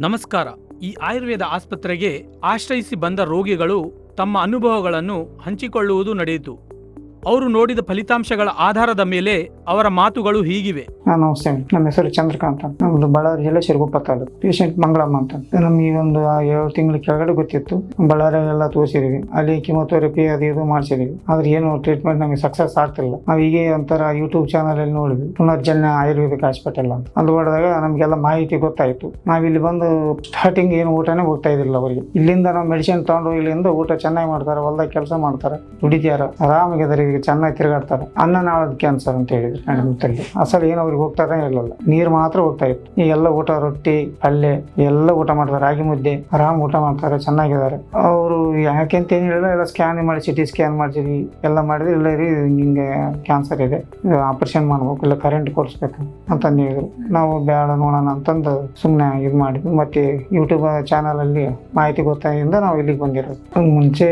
ನಮಸ್ಕಾರ. ಈ ಆಯುರ್ವೇದ ಆಸ್ಪತ್ರೆಗೆ ಆಶ್ರಯಿಸಿ ಬಂದ ರೋಗಿಗಳು ತಮ್ಮ ಅನುಭವಗಳನ್ನು ಹಂಚಿಕೊಳ್ಳುವುದು ನಡೆಯಿತು. ಅವರು ನೋಡಿದ ಫಲಿತಾಂಶಗಳ ಆಧಾರದ ಮೇಲೆ ಅವರ ಮಾತುಗಳು ಹೀಗಿವೆ. ನಮಸ್ತೆ, ನಮ್ಮ ಹೆಸರು ಚಂದ್ರಕಾಂತ್ ಅಂತ. ನಮ್ದು ಬಳ್ಳಾರಿ ಜಿಲ್ಲೆ ಶಿರಗುಪ್ಪ ತಾಲೂಕು. ಪೇಷಂಟ್ ಮಂಗಳಮ್ಮ ಅಂತ. ನಮಗೆ ಒಂದು 7 ತಿಂಗಳ ಕೆಳಗಡೆ ಗೊತ್ತಿತ್ತು. ಬಳ್ಳಾರಿಯೆಲ್ಲ ತೋರಿಸಿದ್ವಿ, ಅಲ್ಲಿ ಕಿಮೋಥೆರಪಿ ಅದು ಇದು ಮಾಡಿಸಿದ್ವಿ. ಆದ್ರೆ ಏನು ಟ್ರೀಟ್ಮೆಂಟ್ ನಮಗೆ ಸಕ್ಸಸ್ ಆಗ್ತಿಲ್ಲ. ನಾವು ಹೀಗೆ ಒಂಥರ ಯೂಟ್ಯೂಬ್ ಚಾನಲ್ ಅಲ್ಲಿ ನೋಡಿದ್ವಿ, ಪುನರ್ಜನ್ಯ ಆಯುರ್ವೇದಿಕ್ ಹಾಸ್ಪಿಟಲ್ ಅಂತ. ಅಲ್ಲಿ ಹೊಡೆದಾಗ ನಮಗೆಲ್ಲ ಮಾಹಿತಿ ಗೊತ್ತಾಯ್ತು. ನಾವಿಲ್ಲಿ ಬಂದು ಸ್ಟಾರ್ಟಿಂಗ್ ಏನು ಊಟನೇ ಹೋಗ್ತಾ ಇದಿಲ್ಲ ಅವರಿಗೆ. ಇಲ್ಲಿಂದ ನಾವು ಮೆಡಿಸಿನ್ ತಗೊಂಡು ಇಲ್ಲಿಂದ ಊಟ ಚೆನ್ನಾಗಿ ಮಾಡ್ತಾರೆ, ಹೊಲ್ದಾಗ ಕೆಲಸ ಮಾಡ್ತಾರೆ, ದುಡಿತಾರ, ಆರಾಮಾಗಿದ್ದಾರೆ, ಈಗ ಚೆನ್ನಾಗಿ ತಿರುಗಾಡ್ತಾರೆ. ಅನ್ನನಾಳದ ಕ್ಯಾನ್ಸರ್ ಅಂತ ಹೇಳಿದ್ರು ಗಂಟಲ್ಲಿ. ಅಸಲು ಏನು ಅವ್ರಿಗೆ ಹೋಗ್ತಾರ ಇರಲಿಲ್ಲ, ನೀರು ಮಾತ್ರ ಹೋಗ್ತಾ ಇತ್ತು. ಈಗೆಲ್ಲ ಊಟ, ರೊಟ್ಟಿ, ಪಲ್ಯ ಎಲ್ಲ ಊಟ ಮಾಡ್ತಾರೆ, ರಾಗಿ ಮುದ್ದೆ ಆರಾಮ್ ಊಟ ಮಾಡ್ತಾರೆ, ಚೆನ್ನಾಗಿದ್ದಾರೆ ಅವರು. ಯಾಕೆಂತ ಏನು ಹೇಳಿಲ್ಲ, ಎಲ್ಲ ಸ್ಕ್ಯಾನ್ ಮಾಡಿ, ಸಿಟಿ ಸ್ಕ್ಯಾನ್ ಮಾಡ್ತೀವಿ, ಎಲ್ಲ ಮಾಡಿದ್ರೆ ಇಲ್ಲ ರೀ ಹಿಂಗೆ ಕ್ಯಾನ್ಸರ್ ಇದೆ, ಆಪರೇಷನ್ ಮಾಡ್ಬೇಕು, ಇಲ್ಲ ಕರೆಂಟ್ ಕೊಡಿಸ್ಬೇಕು ಅಂತಂದು ಹೇಳಿದ್ರು. ನಾವು ಬೇಡ ನೋಡೋಣ ಅಂತಂದು ಸುಮ್ಮನೆ ಇದು ಮಾಡಿದ್ವಿ. ಮತ್ತೆ ಯೂಟ್ಯೂಬ್ ಚಾನಲ್ ಅಲ್ಲಿ ಮಾಹಿತಿ ಗೊತ್ತಾಗಿಂದ ನಾವು ಇಲ್ಲಿಗೆ ಬಂದಿರೋದು. ಮುಂಚೆ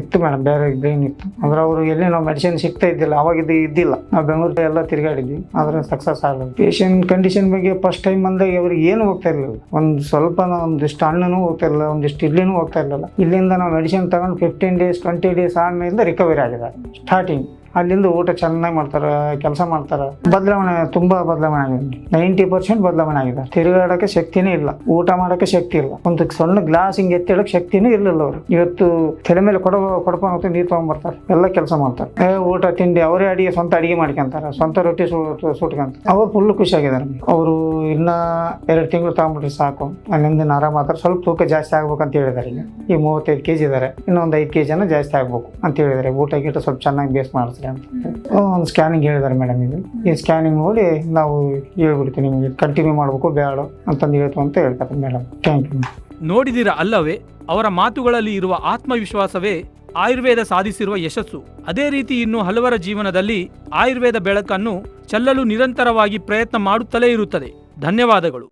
ಇತ್ತು ಮೇಡಮ್, ಬೇರೆ ಬ್ರೈನ್ ಇತ್ತು, ಅಂದ್ರೆ ಅವರು ಎಲ್ಲಿ ನಾವು ಮೆಡಿಸಿನ್ ಸಿಗ್ತಾ ಇದ್ದಿಲ್ಲ, ಅವಾಗ ಇದು ಇದ್ದಿಲ್ಲ. ನಾವು ಬೆಂಗಳೂರು ಎಲ್ಲ ತಿರುಗಾಡಿದ್ವಿ, ಆದ್ರೆ ಸಕ್ಸಸ್ ಆಗಲ್ಲ. ಪೇಷಂಟ್ ಕಂಡೀಷನ್ ಬಗ್ಗೆ ಫಸ್ಟ್ ಟೈಮ್ ಬಂದಾಗ ಅವ್ರಿಗೆ ಏನು ಹೋಗ್ತಾ ಇರಲಿಲ್ಲ. ಒಂದಿಷ್ಟು ಹಣ್ಣು ಹೋಗ್ತಾ ಇರಲಿಲ್ಲ, ಒಂದಿಷ್ಟು ಇಡ್ಲಿನೂ ಹೋಗ್ತಾ ಇರಲಿಲ್ಲ. ಇಲ್ಲಿಂದ ನಾವು ಮೆಡಿಸಿನ್ ತಗೊಂಡು 15 ಡೇಸ್ 20 ಡೇಸ್ ಆದ್ಮೇಲೆ ರಿಕವರಿ ಆಗಿದ್ದಾರೆ. ಸ್ಟಾರ್ಟಿಂಗ್ ಅಲ್ಲಿಂದ ಊಟ ಚೆನ್ನಾಗಿ ಮಾಡ್ತಾರೆ, ಕೆಲಸ ಮಾಡ್ತಾರೆ. ಬದಲಾವಣೆ ತುಂಬಾ ಬದಲಾವಣೆ ಆಗಿದೆ. 90% ಬದಲಾವಣೆ ಆಗಿದೆ. ತಿರುಗಾಡಕ್ಕೆ ಶಕ್ತಿನೇ ಇಲ್ಲ, ಊಟ ಮಾಡೋಕ್ಕೆ ಶಕ್ತಿ ಇಲ್ಲ, ಒಂದು ಸಣ್ಣ ಗ್ಲಾಸ್ ಹಿಂಗೆ ಎತ್ತಿಡಕ್ಕೆ ಶಕ್ತಿನೇ ಇರಲಿಲ್ಲ ಅವರು. ಇವತ್ತು ತಲೆ ಮೇಲೆ ಕೊಡಪ ನೀರು ತಗೊಂಡ್ಬರ್ತಾರೆ, ಎಲ್ಲ ಕೆಲಸ ಮಾಡ್ತಾರೆ. ಊಟ ತಿಂಡಿ ಅವರೇ ಸ್ವಂತ ಅಡಿಗೆ ಮಾಡ್ಕೊಂತಾರೆ, ಸ್ವಂತ ರೊಟ್ಟಿ ಸುಟ್ಕೊಂತಾರೆ. ಅವ್ರು ಫುಲ್ ಖುಷಿಯಾಗಿದ್ದಾರೆ. ಅವರು ಇನ್ನ 2 ತಿಂಗಳು ತಗೊಂಡ್ಬಿಟ್ರೆ ಸಾಕು, ಅಲ್ಲಿಂದ ಆರಾಮಾದ್ರೆ. ಸ್ವಲ್ಪ ತೂಕ ಜಾಸ್ತಿ ಆಗ್ಬೇಕು ಅಂತ ಹೇಳಿದ್ದಾರೆ. ಈಗ 35 kg ಇದ್ದಾರೆ, ಇನ್ನೊಂದು 5 kg ಜಾಸ್ತಿ ಆಗ್ಬೇಕು ಅಂತ ಹೇಳಿದ್ದಾರೆ. ಊಟ ಗೀಟ ಸ್ವಲ್ಪ ಚೆನ್ನಾಗಿ ಬೇಸ್ ಮಾಡಿಸ್ತಾರೆ ಅಂತ ಒಂದು ಸ್ಕ್ಯಾನಿಂಗ್ ಹೇಳಿದ್ದಾರೆ ಮೇಡಮ್. ಇದು ಈ ಸ್ಕ್ಯಾನಿಂಗ್ ನೋಡಿ ನಾವು ಹೇಳ್ಬಿಡ್ತೀವಿ, ನಿಮಗೆ ಕಂಟಿನ್ಯೂ ಮಾಡಬೇಕು ಬೇಡ ಅಂತಂದು ಹೇಳ್ತು ಅಂತ ಹೇಳ್ತಾರೆ ಮೇಡಮ್. Thank you. ನೋಡಿದಿರ ಅಲ್ಲವೇ, ಅವರ ಮಾತುಗಳಲ್ಲಿ ಇರುವ ಆತ್ಮವಿಶ್ವಾಸವೇ ಆಯುರ್ವೇದ ಸಾಧಿಸಿರುವ ಯಶಸ್ಸು. ಅದೇ ರೀತಿ ಇನ್ನು ಹಲವರ ಜೀವನದಲ್ಲಿ ಆಯುರ್ವೇದ ಬೆಳಕನ್ನು ಚೆಲ್ಲಲು ನಿರಂತರವಾಗಿ ಪ್ರಯತ್ನ ಮಾಡುತ್ತಲೇ ಇರುತ್ತದೆ. ಧನ್ಯವಾದಗಳು.